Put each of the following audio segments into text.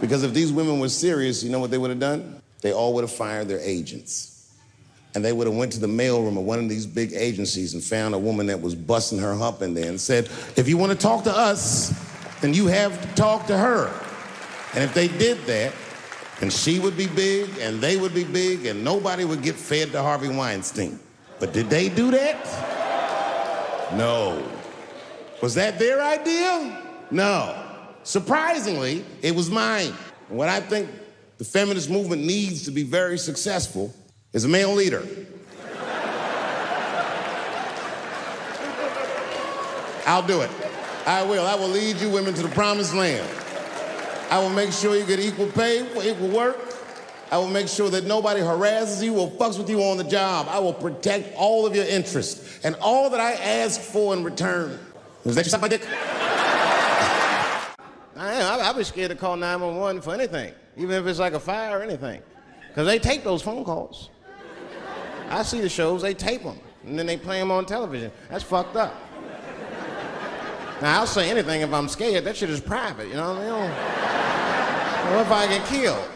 Because if these women were serious, you know what they would have done? They all would have fired their agents. And they would have went to the mailroom of one of these big agencies and found a woman that was busting her hump in there and said, if you want to talk to us, then you have to talk to her. And if they did that, then she would be big and they would be big and nobody would get fed to Harvey Weinstein. But did they do that? No. Was that their idea? No. Surprisingly, it was mine. And what I think the feminist movement needs to be very successful is a male leader. I'll do it. I will. I will lead you women to the promised land. I will make sure you get equal pay for equal work. I will make sure that nobody harasses you or fucks with you on the job. I will protect all of your interests and all that I ask for in return. Is that you suck my dick? I'd be scared to call 911 for anything, even if it's like a fire or anything, because they tape those phone calls. I see the shows, they tape them, and then they play them on television. That's fucked up. Now, I'll say anything if I'm scared. That shit is private, you know what I mean? What if I get killed?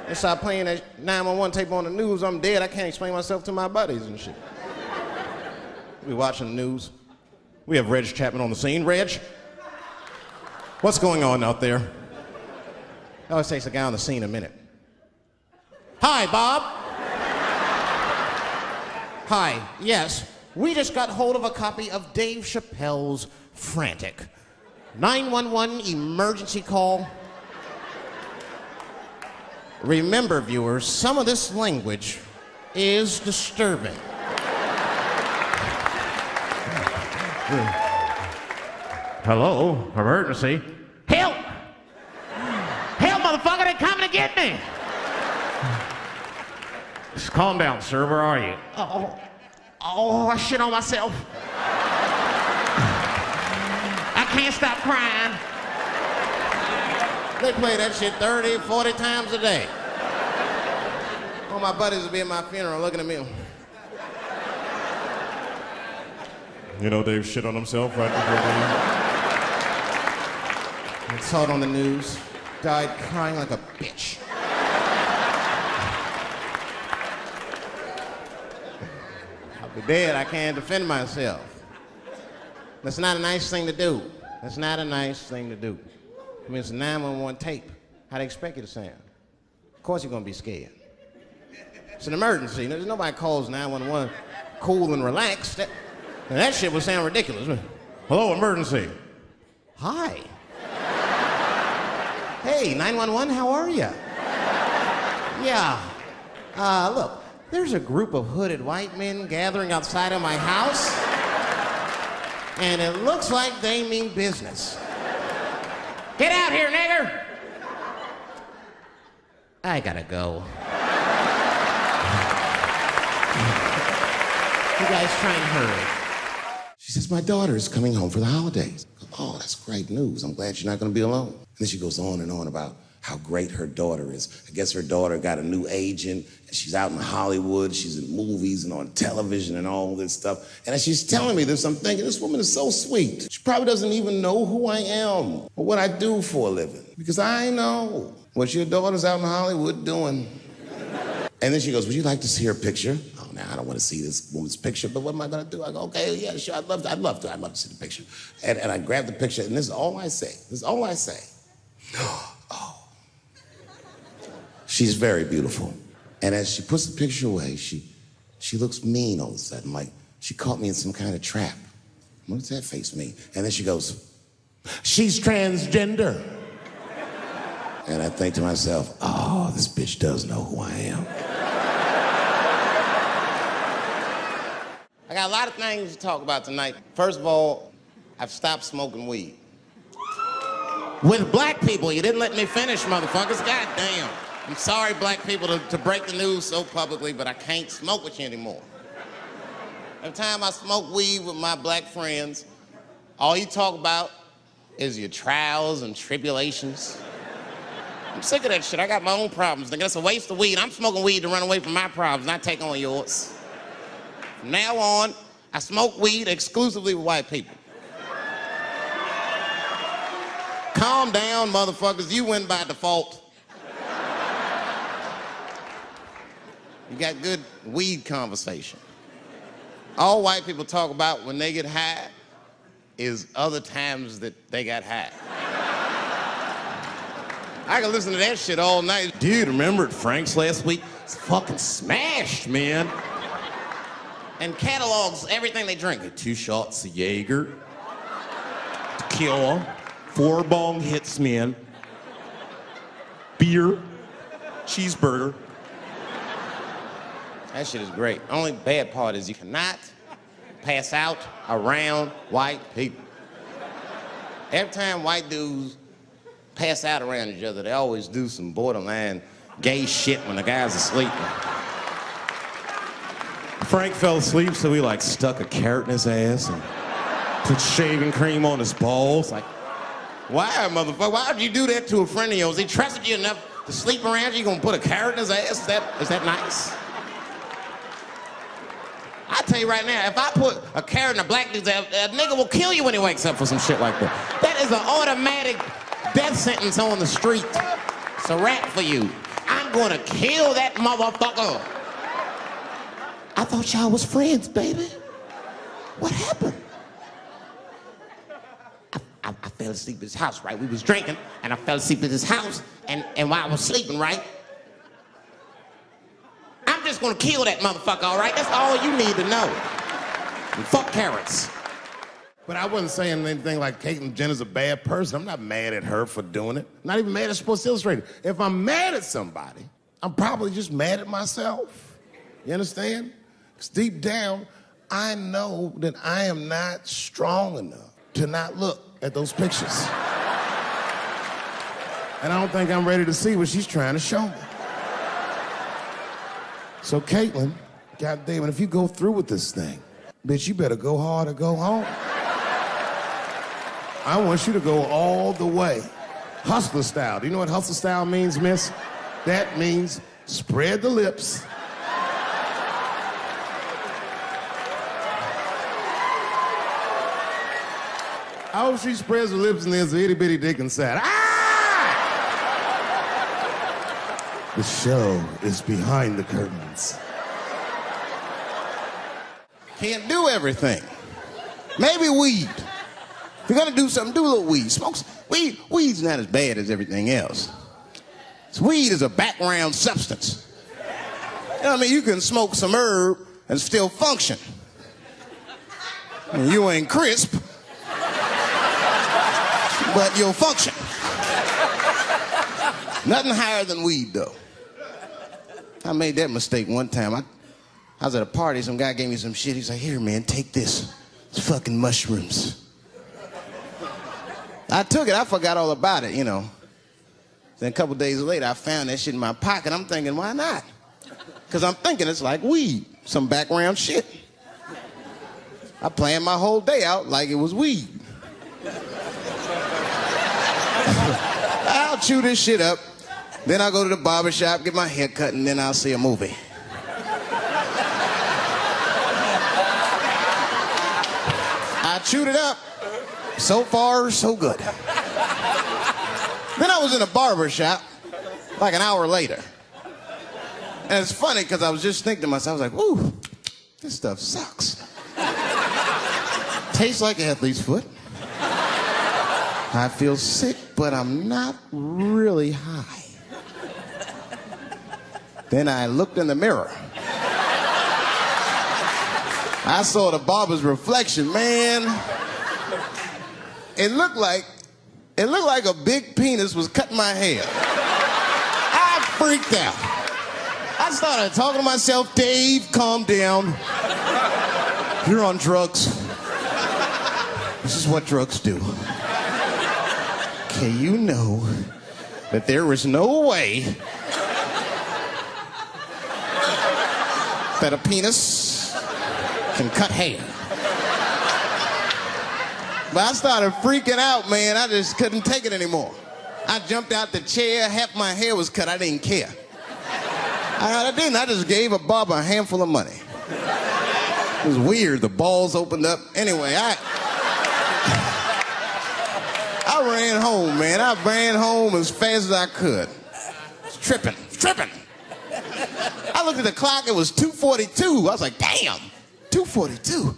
They start playing that 911 tape on the news, I'm dead, I can't explain myself to my buddies and shit. We watching the news. We have Reg Chapman on the scene. Reg, what's going on out there? It always takes a guy on the scene a minute. Hi, Bob. Hi, yes. We just got hold of a copy of Dave Chappelle's Frantic. 911 emergency call. Remember, viewers, some of this language is disturbing. Hello, emergency. Help! Help, motherfucker, they're coming to get me! Just calm down, sir. Where are you? Oh, I shit on myself. I can't stop crying. They play that shit 30, 40 times a day. All my buddies will be at my funeral looking at me. You know Dave shit on himself right before I saw it on the news. Died crying like a bitch. I'll be dead. I can't defend myself. That's not a nice thing to do. That's not a nice thing to do. I mean, it's a 911 tape. How they expect you to sound? Of course you're gonna be scared. It's an emergency. There's nobody calls 911 cool and relaxed. That shit would sound ridiculous. Hello, emergency. Hi. Hey, 911, how are you? Yeah. Look, there's a group of hooded white men gathering outside of my house, and it looks like they mean business. Get out here, nigger! I gotta go. You guys try and hurry. She says, my daughter is coming home for the holidays. Oh, that's great news. I'm glad you're not going to be alone. And then she goes on and on about how great her daughter is. I guess her daughter got a new agent, and she's out in Hollywood. She's in movies and on television and all this stuff. And as she's telling me this, I'm thinking, this woman is so sweet. She probably doesn't even know who I am or what I do for a living. Because I know what your daughter's out in Hollywood doing. And then she goes, would you like to see her picture? Oh, now I don't want to see this woman's picture, but what am I going to do? I go, okay, yeah, sure, I'd love to see the picture. And I grab the picture, and this is all I say. This is all I say. Oh. She's very beautiful. And as she puts the picture away, she looks mean all of a sudden, like she caught me in some kind of trap. What does that face mean? And then she goes, she's transgender. And I think to myself, oh, this bitch does know who I am. I got a lot of things to talk about tonight. First of all, I've stopped smoking weed. With black people, you didn't let me finish, motherfuckers. God damn. I'm sorry, black people, to break the news so publicly, but I can't smoke with you anymore. Every time I smoke weed with my black friends, all you talk about is your trials and tribulations. I'm sick of that shit. I got my own problems. That's a waste of weed. I'm smoking weed to run away from my problems, not take on yours. From now on, I smoke weed exclusively with white people. Calm down, motherfuckers. You win by default. You got good weed conversation. All white people talk about when they get high is other times that they got high. I can listen to that shit all night. Dude, remember at Frank's last week? It's fucking smashed, man. And catalogs everything they drink. 2 shots of Jaeger, tequila, 4 bong hits, man, beer, cheeseburger. That shit is great. Only bad part is you cannot pass out around white people. Every time white dudes pass out around each other, they always do some borderline gay shit when the guys are sleeping. Frank fell asleep, so he like stuck a carrot in his ass and put shaving cream on his balls. Like, why, motherfucker? Why would you do that to a friend of yours? He trusted you enough to sleep around you. You gonna put a carrot in his ass? Is that nice? I tell you right now, if I put a carrot in a black dude's ass, a nigga will kill you when he wakes up for some shit like that. That is an automatic death sentence on the street. It's a rap for you. I'm gonna kill that motherfucker. I thought y'all was friends, baby. What happened? I fell asleep at his house, right? We was drinking, and I fell asleep at his house, and while I was sleeping, right? I'm just gonna kill that motherfucker, all right? That's all you need to know. And fuck carrots. But I wasn't saying anything like Caitlyn Jenner's a bad person. I'm not mad at her for doing it. Not even mad at Sports Illustrated. If I'm mad at somebody, I'm probably just mad at myself. You understand? Because deep down, I know that I am not strong enough to not look at those pictures. And I don't think I'm ready to see what she's trying to show me. So Caitlyn, goddamn it, if you go through with this thing, bitch, you better go hard or go home. I want you to go all the way. Hustler style. Do you know what hustler style means, miss? That means spread the lips. I hope she spreads her lips and there's an itty bitty dick inside. Ah! The show is behind the curtains. Can't do everything. Maybe weed. If you're gonna do something, do a little weed. Smoke weed. Weed's not as bad as everything else. Weed is a background substance. You know what I mean? You can smoke some herb and still function. And you ain't crisp, but you'll function. Nothing higher than weed, though. I made that mistake one time. I was at a party, some guy gave me some shit. He's like, here, man, take this. It's fucking mushrooms. I took it, I forgot all about it, you know. Then a couple days later, I found that shit in my pocket. I'm thinking, why not? Because I'm thinking it's like weed, some background shit. I planned my whole day out like it was weed. I'll chew this shit up, then I'll go to the barber shop, get my hair cut, and then I'll see a movie. I chewed it up. So far, so good. Then I was in a barber shop like an hour later. And it's funny because I was just thinking to myself, I was like, ooh, this stuff sucks. Tastes like athlete's foot. I feel sick, but I'm not really high. Then I looked in the mirror. I saw the barber's reflection, man. It looked like a big penis was cutting my hair. I freaked out. I started talking to myself, Dave, calm down. You're on drugs. This is what drugs do. Okay, you know that there is no way that a penis can cut hair. But I started freaking out, man. I just couldn't take it anymore. I jumped out the chair, half my hair was cut, I didn't care. I didn't, I just gave a barber a handful of money. It was weird, the balls opened up. Anyway, I I ran home, man. I ran home as fast as I could. Tripping. I looked at the clock, it was 2:42. I was like, damn, 2:42.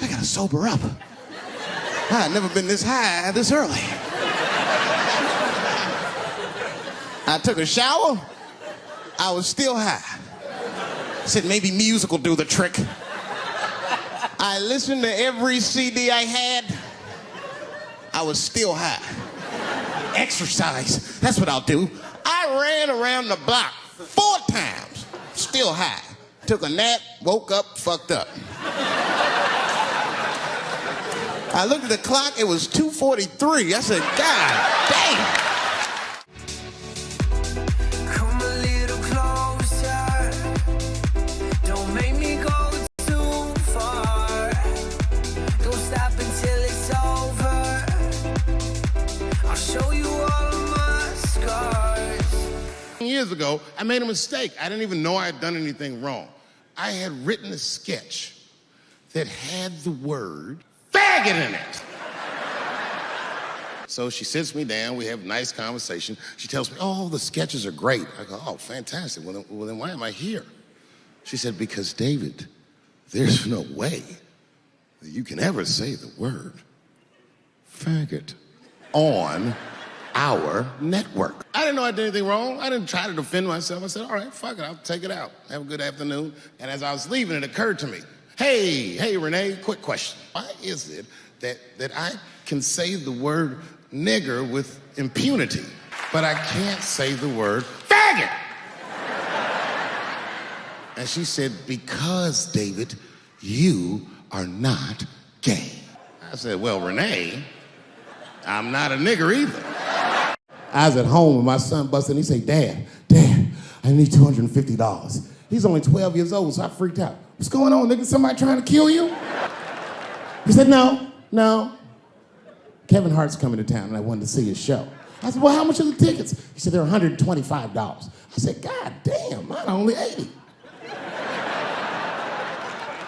I gotta sober up. I had never been this high this early. I took a shower. I was still high. I said, maybe music will do the trick. I listened to every CD I had. I was still high. Exercise, that's what I'll do. I ran around the block 4 times, still high. Took a nap, woke up, fucked up. I looked at the clock, it was 2:43. I said, God damn. Come a little closer. Don't make me go too far. Don't stop until it's over. I'll show you all of my scars. Years ago, I made a mistake. I didn't even know I had done anything wrong. I had written a sketch that had the word faggot in it. So she sits me down, we have a nice conversation. She tells me, oh, the sketches are great. I go, oh, fantastic. Well, then why am I here? She said, because David, there's no way that you can ever say the word faggot on our network. I didn't know I did anything wrong. I didn't try to defend myself. I said, all right, fuck it, I'll take it out. Have a good afternoon. And as I was leaving, it occurred to me, hey, Renee, quick question. Why is it that I can say the word nigger with impunity, but I can't say the word faggot? And she said, because, David, you are not gay. I said, well, Renee, I'm not a nigger either. I was at home and my son busted and he said, Dad, I need $250. He's only 12 years old, so I freaked out. What's going on, nigga? Somebody trying to kill you? He said, no. Kevin Hart's coming to town and I wanted to see his show. I said, well, how much are the tickets? He said, they're $125. I said, God damn, mine are only $80.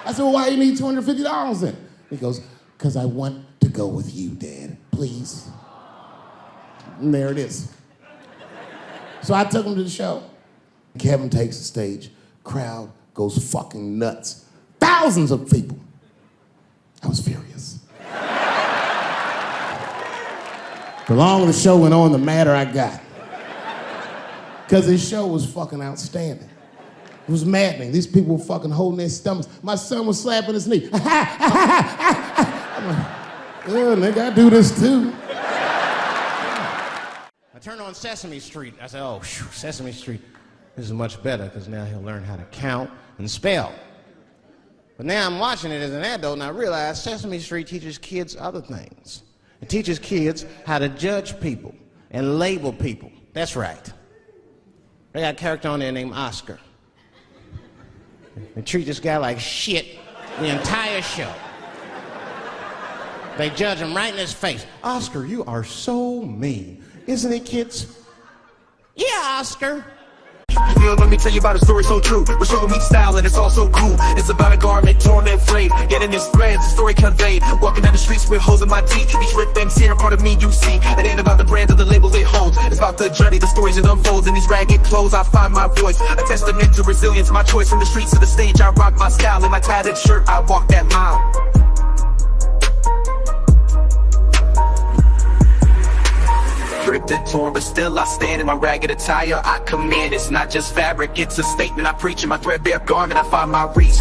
I said, well, why do you need $250 then? He goes, because I want to go with you, Dad, please. And there it is. So I took him to the show. Kevin takes the stage. Crowd goes fucking nuts. Thousands of people. I was furious. The longer the show went on, the madder I got. Because his show was fucking outstanding. It was maddening. These people were fucking holding their stomachs. My son was slapping his knee. I'm like, yeah, nigga, I do this too. I turned on Sesame Street. I said, oh, Sesame Street. This is much better because now he'll learn how to count and spell. But now I'm watching it as an adult and I realize Sesame Street teaches kids other things. It teaches kids how to judge people and label people. That's right. They got a character on there named Oscar. They treat this guy like shit the entire show. They judge him right in his face. Oscar, you are so mean. Isn't it, kids? Yeah, Oscar. Yo, let me tell you about a story so true. We're showing me style and it's all so cool. It's about a garment torn and frayed, getting this threads, the story conveyed. Walking down the streets with holes in my teeth. These ripped things here, part of me you see. It ain't about the brand or the label it holds. It's about the journey, the stories it unfolds. In these ragged clothes I find my voice. A testament to resilience, my choice. From the streets to the stage I rock my style. In my tattered shirt I walk that mile. Ripped and torn, but still I stand in my ragged attire. I command, it's not just fabric, it's a statement. I preach in my threadbare garment, I find my reach.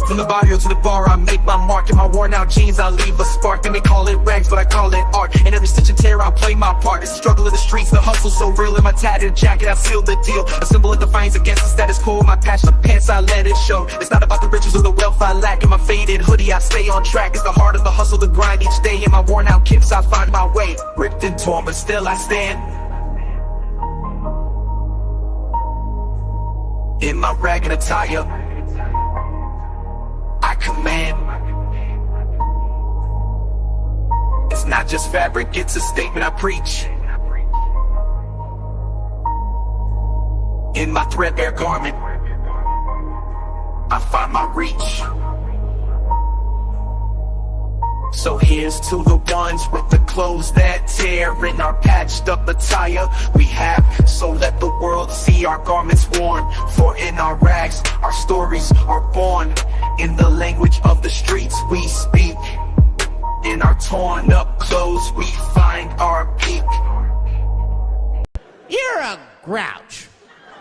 From the barrio to the bar, I make my mark. In my worn out jeans, I leave a spark. They may call it rags, but I call it art. In every stitch and tear, I play my part. It's the struggle of the streets, the hustle so real. In my tattered jacket, I seal the deal. A symbol of defiance against the status quo. My passion of pants, I let it show. It's not about the riches or the wealth I lack. In my faded hoodie, I stay on track. It's the heart of the hustle, the grind each day. In my worn out kicks, I find my way. Ripped and torn, but still I stand. In my ragged attire, I command. It's not just fabric, it's a statement I preach. In my threadbare garment, I find my reach. So here's to the ones with the clothes that tear and our patched up attire we have, so let the world see our garments worn. For in our rags, our stories are born. In the language of the streets we speak. In our torn up clothes we find our peak. You're a grouch.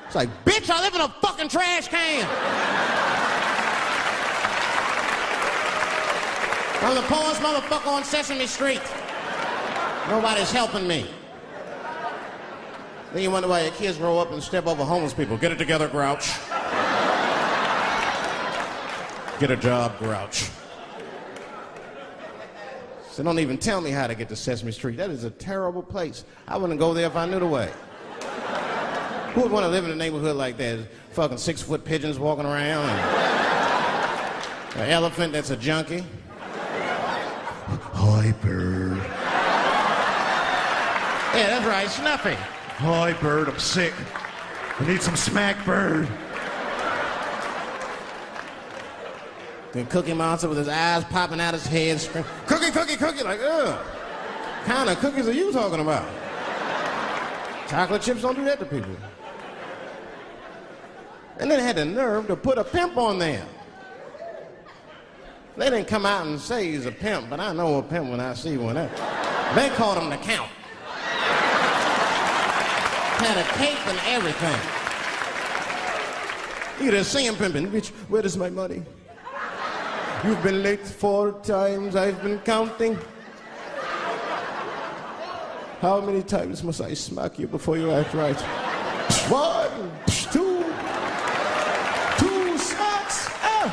It's like, bitch, I live in a fucking trash can. I'm the poorest motherfucker on Sesame Street. Nobody's helping me. Then you wonder why your kids grow up and step over homeless people. Get it together, grouch. Get a job, grouch. So don't even tell me how to get to Sesame Street. That is a terrible place. I wouldn't go there if I knew the way. Who would want to live in a neighborhood like that? Fucking 6-foot pigeons walking around. And an elephant that's a junkie. Hi, bird. Yeah, that's right, Snuffy. Hi, bird, I'm sick. I need some smack, bird. The Cookie Monster with his eyes popping out his head, screaming, cookie, cookie, cookie, like, ugh. What kind of cookies are you talking about? Chocolate chips don't do that to people. And then they had the nerve to put a pimp on there. They didn't come out and say he's a pimp, but I know a pimp when I see one. They called him the Count. Had a cape and everything. You just see him pimping. Bitch, where is my money? You've been late 4 times, I've been counting. How many times must I smack you before you act right? 1, 2 smacks. Oh.